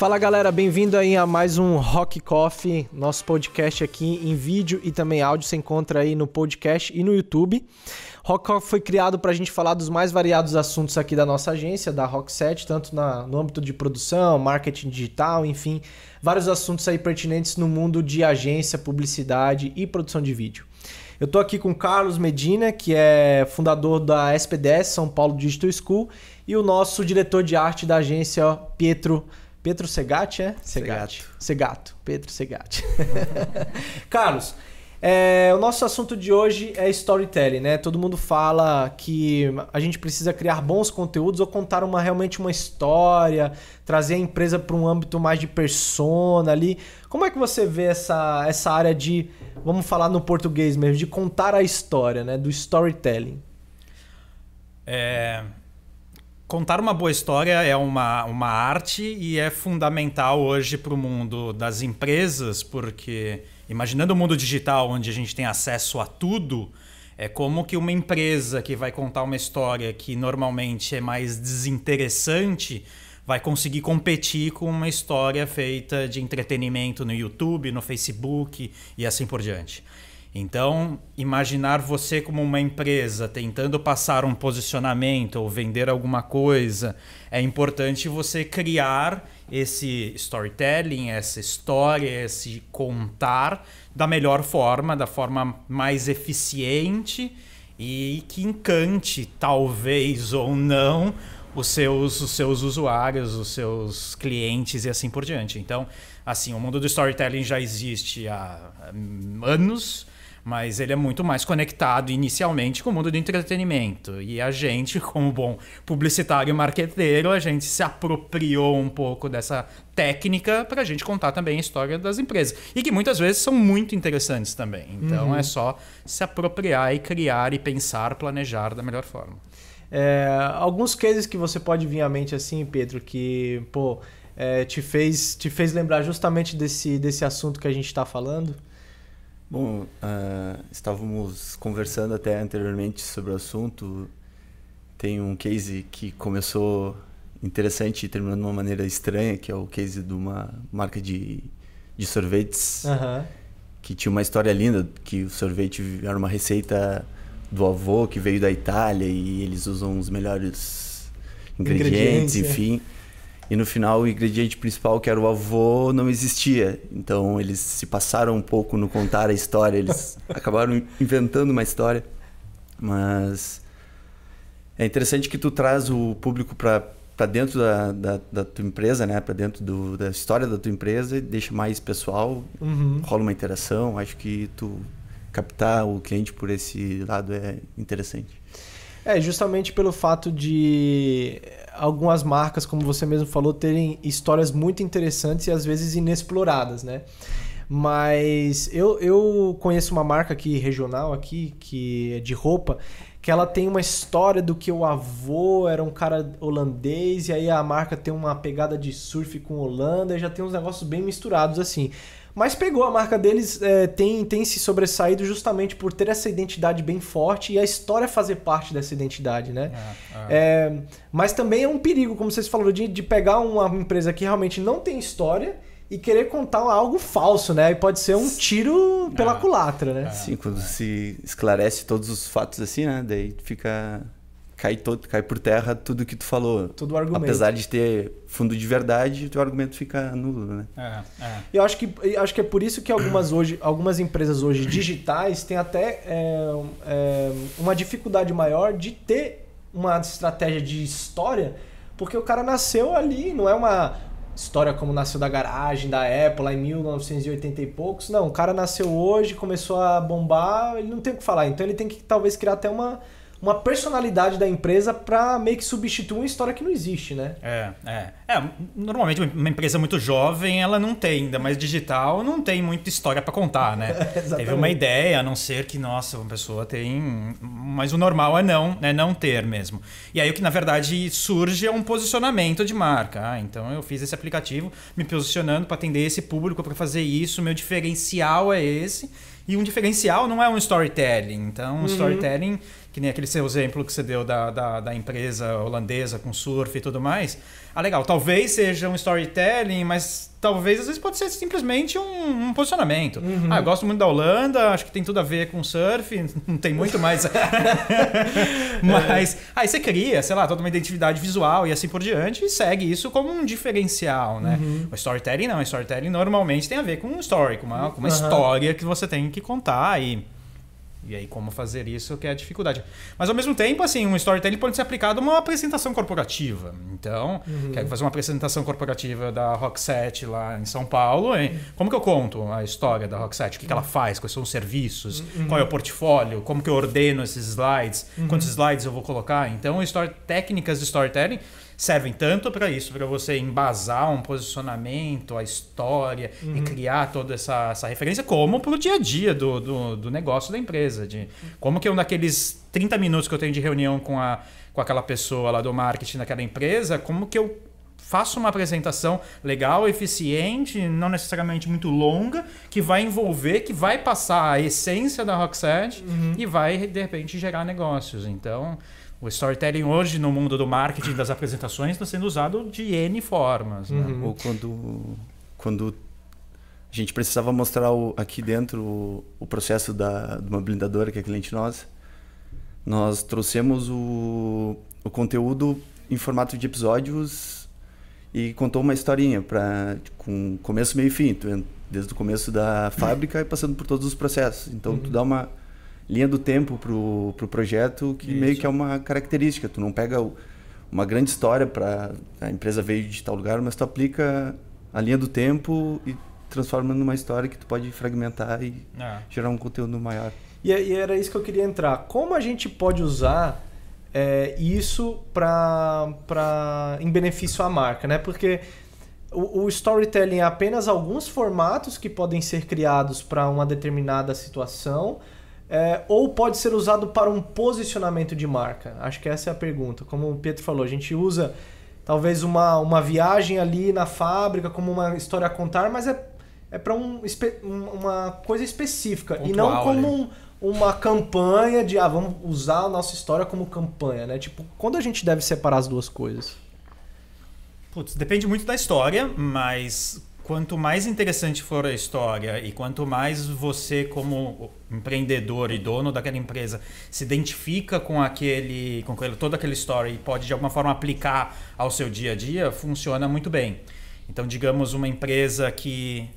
Fala galera, bem-vindo aí a mais um Rock Coffee, nosso podcast aqui em vídeo e também áudio, você encontra aí no podcast e no YouTube. Rock Coffee foi criado para a gente falar dos mais variados assuntos aqui da nossa agência, da Rockset, tanto no âmbito de produção, marketing digital, enfim, vários assuntos aí pertinentes no mundo de agência, publicidade e produção de vídeo. Eu tô aqui com o Carlos Medina, que é fundador da SPDS, São Paulo Digital School, e o nosso diretor de arte da agência, Pietro Segatti, é? Segato. Pedro Segatti. Carlos, o nosso assunto de hoje é storytelling, né? Todo mundo fala que a gente precisa criar bons conteúdos ou contar realmente uma história, trazer a empresa para um âmbito mais de persona ali. Como é que você vê essa área de, vamos falar no português mesmo, de contar a história, né? Do storytelling? Contar uma boa história é uma arte e é fundamental hoje para o mundo das empresas, porque imaginando o mundo digital onde a gente tem acesso a tudo, é como que uma empresa que vai contar uma história que normalmente é mais desinteressante vai conseguir competir com uma história feita de entretenimento no YouTube, no Facebook e assim por diante. Então, imaginar você como uma empresa tentando passar um posicionamento ou vender alguma coisa, é importante você criar esse storytelling, essa história, esse contar da melhor forma, da forma mais eficiente e que encante, talvez ou não, os seus usuários, os seus clientes e assim por diante. Então, assim, o mundo do storytelling já existe há anos, mas ele é muito mais conectado inicialmente com o mundo do entretenimento. E a gente, como bom publicitário e marqueteiro, a gente se apropriou um pouco dessa técnica para a gente contar também a história das empresas. E que muitas vezes são muito interessantes também. Então é só se apropriar e criar e pensar, planejar da melhor forma. Alguns cases que você pode vir à mente assim, Pedro, que te fez lembrar justamente desse assunto que a gente está falando? Bom, estávamos conversando até anteriormente sobre o assunto. Tem um case que começou interessante e terminou de uma maneira estranha, que é o case de uma marca de sorvetes, que tinha uma história linda, que o sorvete era uma receita do avô que veio da Itália e eles usam os melhores ingredientes, enfim. E no final o ingrediente principal, que era o avô, não existia. Então eles se passaram um pouco no contar a história, eles acabaram inventando uma história. Mas é interessante que tu traz o público para dentro da tua empresa, né? Para dentro da história da tua empresa e deixa mais pessoal, rola uma interação. Acho que tu captar o cliente por esse lado é interessante. Justamente pelo fato de algumas marcas, como você mesmo falou, terem histórias muito interessantes e às vezes inexploradas, né? Mas eu conheço uma marca aqui regional aqui, que é de roupa, que ela tem uma história do que o avô era um cara holandês e aí a marca tem uma pegada de surf com Holanda e já tem uns negócios bem misturados assim. Mas pegou, a marca deles tem se sobressaído justamente por ter essa identidade bem forte e a história fazer parte dessa identidade, né? Mas também é um perigo, como vocês falaram, de pegar uma empresa que realmente não tem história e querer contar algo falso, né? E pode ser um tiro pela culatra, né? Sim, quando se esclarece todos os fatos assim, né? Daí cai por terra tudo que tu falou. Todo o argumento. Apesar de ter fundo de verdade, o teu argumento fica nulo, né? E eu acho que é por isso que algumas empresas hoje digitais têm até uma dificuldade maior de ter uma estratégia de história, porque o cara nasceu ali, não é uma história como nasceu da garagem da Apple lá em 1980 e poucos. Não, o cara nasceu hoje, começou a bombar, ele não tem o que falar. Então ele tem que talvez criar até uma personalidade da empresa para meio que substituir uma história que não existe, né? Normalmente uma empresa muito jovem, ela não tem, ainda mais digital, não tem muita história para contar, né? Teve uma ideia, a não ser que, nossa, uma pessoa tem... Mas o normal é não ter mesmo. E aí o que, na verdade, surge é um posicionamento de marca. Então eu fiz esse aplicativo me posicionando para atender esse público, para fazer isso, meu diferencial é esse. E um diferencial não é um storytelling. Então, um storytelling que nem aquele seu exemplo que você deu da empresa holandesa com surf e tudo mais. Legal, talvez seja um storytelling, mas talvez às vezes pode ser simplesmente um posicionamento. Eu gosto muito da Holanda, acho que tem tudo a ver com surf, não tem muito mais. Mas aí você cria, sei lá, toda uma identidade visual e assim por diante e segue isso como um diferencial, né? O storytelling não, o storytelling normalmente tem a ver com um story, com uma história que você tem que contar e aí como fazer isso que é a dificuldade. Mas ao mesmo tempo, assim, um storytelling pode ser aplicado a uma apresentação corporativa. Então, quero fazer uma apresentação corporativa da Rockset lá em São Paulo. Hein? Como que eu conto a história da Rockset? O que ela faz? Quais são os serviços? Qual é o portfólio? Como que eu ordeno esses slides? Quantos slides eu vou colocar? Então, técnicas de storytelling servem tanto para isso, para você embasar um posicionamento, a história e criar toda essa referência, como para o dia a dia do negócio da empresa. De como que eu, naqueles 30 minutos que eu tenho de reunião com aquela pessoa lá do marketing daquela empresa, como que eu faço uma apresentação legal, eficiente, não necessariamente muito longa, que vai envolver, que vai passar a essência da Rockset e vai, de repente, gerar negócios. Então, o storytelling hoje no mundo do marketing das apresentações está sendo usado de N formas. Né? Ou quando a gente precisava mostrar aqui dentro o processo de uma blindadora que é cliente nossa, nós trouxemos o conteúdo em formato de episódios e contou uma historinha com começo, meio e fim, desde o começo da fábrica e passando por todos os processos. Então tu dá uma linha do tempo pro projeto que meio que é uma característica. Tu não pega uma grande história para a empresa veio de tal lugar, mas tu aplica a linha do tempo e transforma numa história que tu pode fragmentar e gerar um conteúdo maior. E era isso que eu queria entrar. Como a gente pode usar isso em benefício à marca, né? Porque o storytelling é apenas alguns formatos que podem ser criados para uma determinada situação, ou pode ser usado para um posicionamento de marca? Acho que essa é a pergunta. Como o Pietro falou, a gente usa talvez uma viagem ali na fábrica como uma história a contar, mas é para uma coisa específica. Pontual, e não como uma campanha de vamos usar a nossa história como campanha, né? Tipo, quando a gente deve separar as duas coisas? Putz, depende muito da história, mas quanto mais interessante for a história e quanto mais você, como empreendedor e dono daquela empresa, se identifica com toda aquela história e pode de alguma forma aplicar ao seu dia a dia, funciona muito bem. Então, digamos, uma empresa que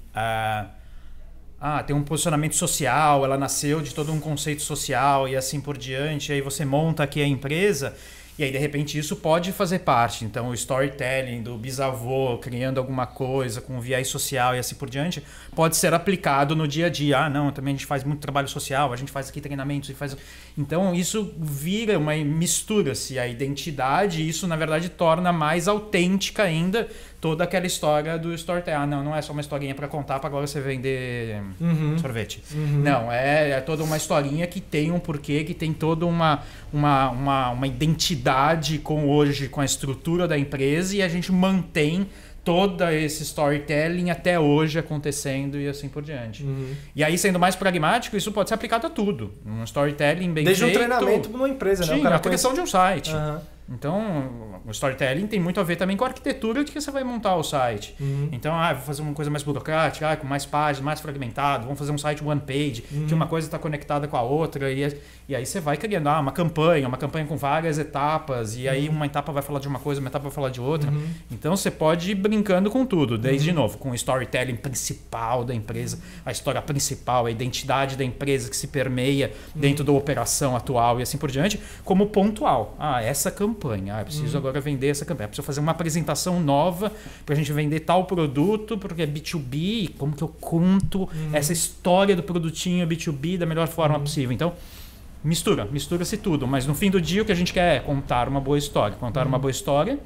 tem um posicionamento social, ela nasceu de todo um conceito social e assim por diante, aí você monta aqui a empresa. E aí, de repente, isso pode fazer parte. Então, o storytelling do bisavô criando alguma coisa com viés social e assim por diante pode ser aplicado no dia a dia. Não, também a gente faz muito trabalho social, a gente faz aqui treinamentos e faz... Então, isso vira mistura-se a identidade e isso, na verdade, torna mais autêntica ainda toda aquela história do storytelling. Não é só uma historinha para contar para agora você vender sorvete. Não, é toda uma historinha que tem um porquê, que tem toda uma identidade com a estrutura da empresa e a gente mantém todo esse storytelling até hoje acontecendo e assim por diante. E aí, sendo mais pragmático, isso pode ser aplicado a tudo. Um storytelling bem feito... Desde um treinamento numa empresa, né? A criação de um site. Então, o storytelling tem muito a ver também com a arquitetura de que você vai montar o site. Então, vou fazer uma coisa mais burocrática, com mais páginas, mais fragmentado, vamos fazer um site one page, que uma coisa está conectada com a outra, e aí você vai criando uma campanha com várias etapas, e aí uma etapa vai falar de uma coisa, uma etapa vai falar de outra. Então, você pode ir brincando com tudo, desde, de novo, com o storytelling principal da empresa, a história principal, a identidade da empresa que se permeia dentro da operação atual e assim por diante, como pontual. Essa campanha, eu preciso agora vender essa campanha, eu preciso fazer uma apresentação nova para a gente vender tal produto, porque é B2B, como que eu conto essa história do produtinho B2B da melhor forma possível. Então, mistura-se tudo, mas no fim do dia o que a gente quer é contar uma boa história. Contar uma boa história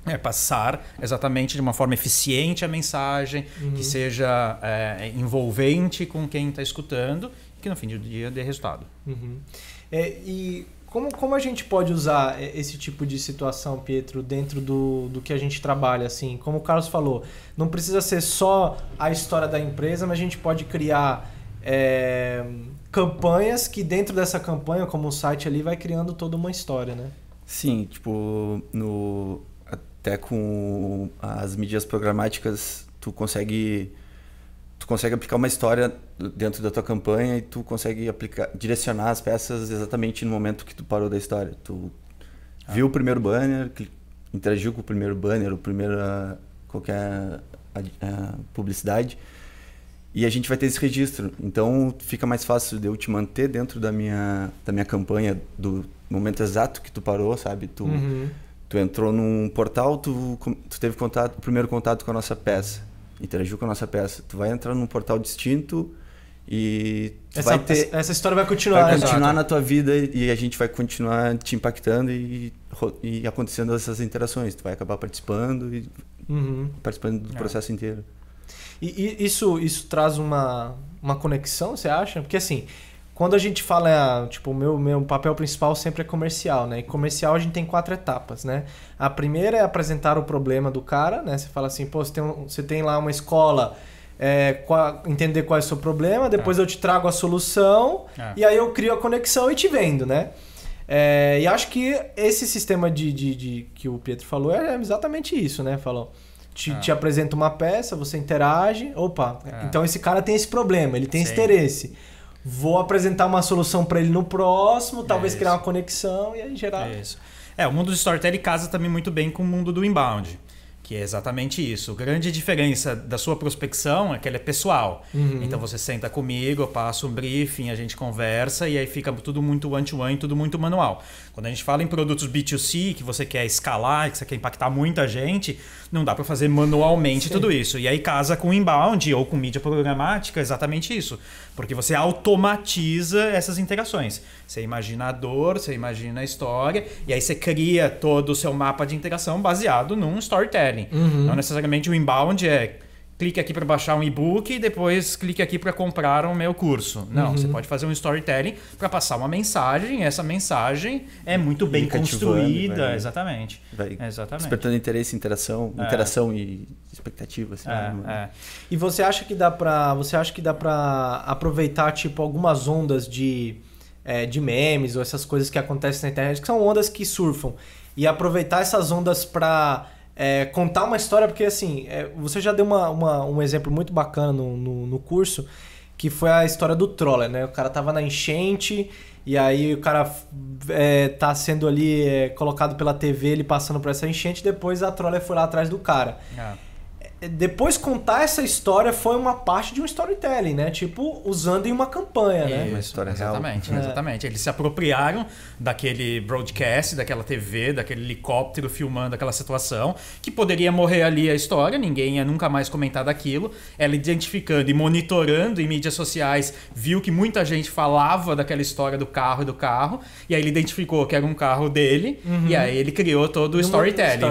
é passar exatamente de uma forma eficiente a mensagem, que seja envolvente com quem está escutando, que no fim do dia dê resultado. E como a gente pode usar esse tipo de situação, Pietro, dentro do que a gente trabalha? Assim, como o Carlos falou, não precisa ser só a história da empresa, mas a gente pode criar campanhas que dentro dessa campanha, como um site ali, vai criando toda uma história, né? Sim, tipo, até com as mídias programáticas, tu consegue aplicar uma história dentro da tua campanha e tu consegue direcionar as peças exatamente no momento que tu parou da história. Tu viu o primeiro banner, interagiu com o primeiro banner, qualquer publicidade, e a gente vai ter esse registro. Então fica mais fácil de eu te manter dentro da minha campanha do momento exato que tu parou, sabe? Tu entrou num portal, tu teve o primeiro contato com a nossa peça, interagiu com a nossa peça. Tu vai entrar num portal distinto e essa história vai continuar. Vai continuar na tua vida e a gente vai continuar te impactando e acontecendo essas interações. Tu vai acabar participando do processo inteiro. E isso traz uma conexão, você acha? Porque assim, quando a gente fala, tipo, o meu papel principal sempre é comercial, né? E comercial a gente tem 4 etapas, né? A primeira é apresentar o problema do cara, né? Você fala assim, pô, você tem lá uma escola, entender qual é o seu problema, depois eu te trago a solução, e aí eu crio a conexão e te vendo, né? E acho que esse sistema que o Pietro falou é exatamente isso, né? Falou, te apresenta uma peça, você interage, então esse cara tem esse problema, ele tem esse interesse. Vou apresentar uma solução para ele no próximo, talvez criar uma conexão e aí gerar... O mundo do storytelling casa também muito bem com o mundo do inbound, que é exatamente isso. A grande diferença da sua prospecção é que ela é pessoal. Então você senta comigo, eu passo um briefing, a gente conversa e aí fica tudo muito one-to-one, tudo muito manual. Quando a gente fala em produtos B2C, que você quer escalar, que você quer impactar muita gente, não dá para fazer manualmente tudo isso. E aí casa com inbound ou com mídia programática, exatamente isso. Porque você automatiza essas interações. Você imagina a dor, você imagina a história, e aí você cria todo o seu mapa de interação baseado num storytelling. Não necessariamente o inbound clique aqui para baixar um e-book e depois clique aqui para comprar o meu curso. Não, você pode fazer um storytelling para passar uma mensagem, e essa mensagem é muito bem construída. Exatamente. Despertando interesse, interação e expectativa. Assim, E você acha que dá para aproveitar tipo algumas ondas de memes ou essas coisas que acontecem na internet, que são ondas que surfam, e aproveitar essas ondas para contar uma história, porque assim, você já deu um exemplo muito bacana no curso, que foi a história do Troller, né? O cara tava na enchente e aí o cara tá sendo ali colocado pela TV, ele passando por essa enchente, depois a Troller foi lá atrás do cara. Depois contar essa história foi uma parte de um storytelling, né? Tipo, usando em uma campanha, né? Uma história exatamente, real. Exatamente. Eles se apropriaram daquele broadcast, daquela TV, daquele helicóptero filmando aquela situação, que poderia morrer ali a história, ninguém ia nunca mais comentar daquilo. Ela identificando e monitorando em mídias sociais, viu que muita gente falava daquela história do carro, e aí ele identificou que era um carro dele, e aí ele criou todo o storytelling.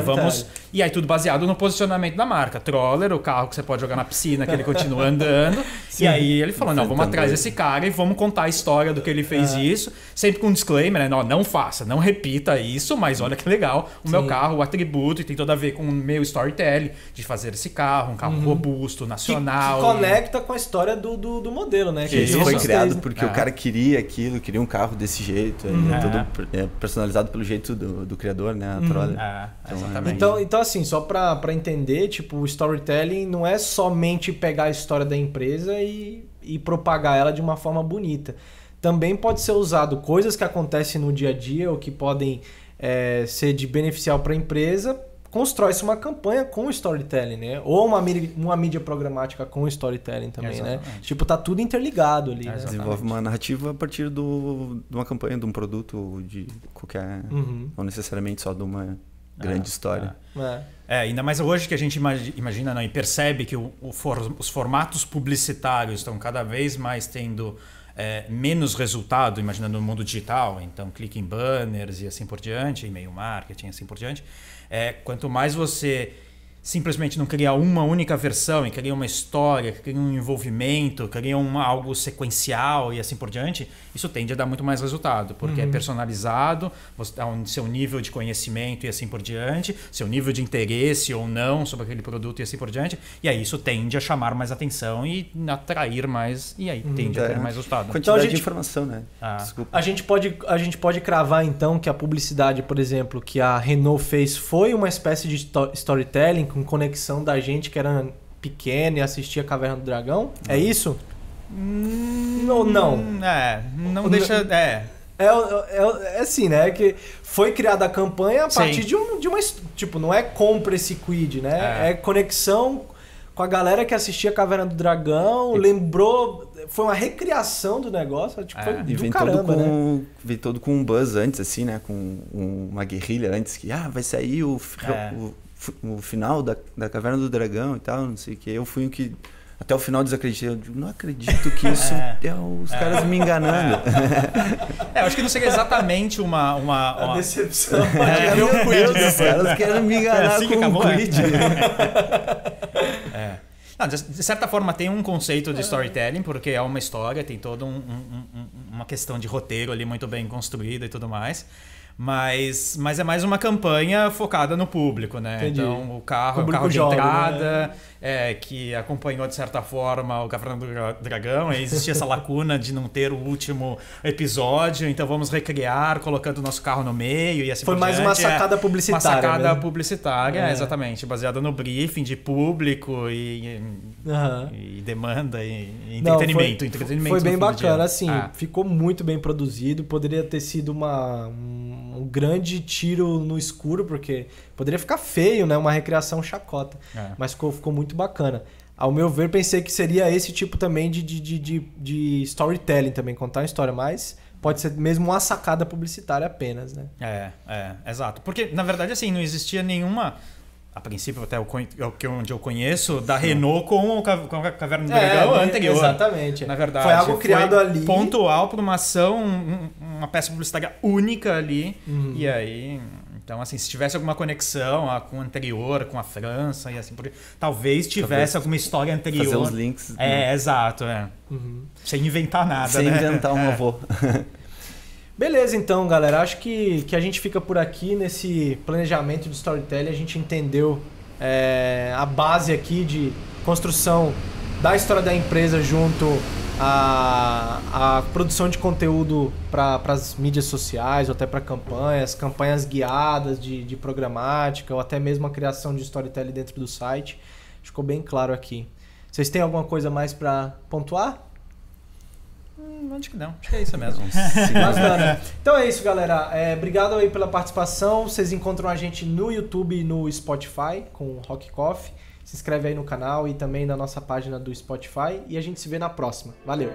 E aí tudo baseado no posicionamento da marca. Troller, o carro que você pode jogar na piscina, que ele continua andando. E aí ele falou, não, vamos atrás desse cara e vamos contar a história do que ele fez isso, sempre com um disclaimer, né? Não faça, não repita isso, mas olha que legal, o meu carro, o atributo, e tem tudo a ver com o meu storytelling, de fazer esse carro, um carro robusto, nacional. Que conecta com a história do modelo, né? Que isso foi criado porque o cara queria aquilo, queria um carro desse jeito, todo personalizado pelo jeito do criador, né? A Troller. Exatamente. Então assim, só pra entender, tipo, o storytelling não é somente pegar a história da empresa e propagar ela de uma forma bonita. Também pode ser usado coisas que acontecem no dia a dia ou que podem ser de beneficial para a empresa. Constrói-se uma campanha com storytelling, né? Ou uma mídia programática com storytelling também, né? Tipo, tá tudo interligado ali. Né? Desenvolve uma narrativa a partir de uma campanha, de um produto, de qualquer... Não necessariamente só de uma grande história. Ainda mais hoje que a gente imagina e percebe que os formatos publicitários estão cada vez mais tendo menos resultado, imaginando no mundo digital. Então, clique em banners e assim por diante, e-mail marketing, assim por diante. Quanto mais você simplesmente não cria uma única versão e cria uma história, cria um envolvimento, cria algo sequencial e assim por diante, isso tende a dar muito mais resultado, porque é personalizado, seu nível de conhecimento e assim por diante, seu nível de interesse ou não sobre aquele produto e assim por diante, e aí isso tende a chamar mais atenção e atrair mais, e aí tende a ter mais resultado. Quantidade de informação, né? Desculpa. A gente pode cravar então que a publicidade, por exemplo, que a Renault fez foi uma espécie de storytelling com conexão da gente que era pequena e assistia Caverna do Dragão? É isso? Ou não? Não deixa... É assim, né? Que foi criada a campanha a partir de uma... Tipo, não é compra esse quid, né? É conexão com a galera que assistia Caverna do Dragão, lembrou... Foi uma recriação do negócio, tipo, foi do caramba, né? Veio todo com um buzz antes, assim, né? Com uma guerrilha antes, que vai sair o final da Caverna do Dragão e tal, não sei o que. Eu fui o que... Até o final desacreditei. Eu digo, não acredito que isso é os caras me enganando. Eu acho que não seria exatamente uma decepção. Meu Deus, os caras querem me enganar com um quid. Não, de certa forma tem um conceito de storytelling, porque é uma história, tem toda uma questão de roteiro ali muito bem construída e tudo mais. Mas é mais uma campanha focada no público, né? Entendi. Então o carro é o carro de entrada, que acompanhou de certa forma o Caverna do Dragão. Aí existia essa lacuna de não ter o último episódio, então vamos recriar colocando o nosso carro no meio e assim por diante. Foi mais uma sacada publicitária. Uma sacada publicitária, exatamente, baseada no briefing de público e demanda e entretenimento. Foi bem bacana, assim, ficou muito bem produzido, poderia ter sido um grande tiro no escuro, porque poderia ficar feio, né? Uma recriação chacota. Mas ficou muito bacana. Ao meu ver, pensei que seria esse tipo também de storytelling também, contar uma história, mas pode ser mesmo uma sacada publicitária apenas, né? Exato. Porque, na verdade, assim, não existia nenhuma... A princípio, até onde eu conheço, da Renault com a Caverna do Dragão anterior. Exatamente. Na verdade, foi algo criado ali. Pontual para uma ação, uma peça publicitária única ali. E aí... Então, assim, se tivesse alguma conexão com o anterior, com a França e assim por aí, talvez tivesse alguma história anterior. Fazer os links. Exato. Sem inventar nada, Sem inventar um avô. Beleza, então, galera. Acho que a gente fica por aqui nesse planejamento de storytelling. A gente entendeu a base aqui de construção da história da empresa junto à produção de conteúdo para as mídias sociais ou até para campanhas guiadas de programática ou até mesmo a criação de storytelling dentro do site. Ficou bem claro aqui. Vocês têm alguma coisa mais para pontuar? Acho que não. Acho que é isso mesmo. Bacana. Então é isso, galera. Obrigado aí pela participação. Vocês encontram a gente no YouTube e no Spotify com Rock Coffee. Se inscreve aí no canal e também na nossa página do Spotify. E a gente se vê na próxima. Valeu!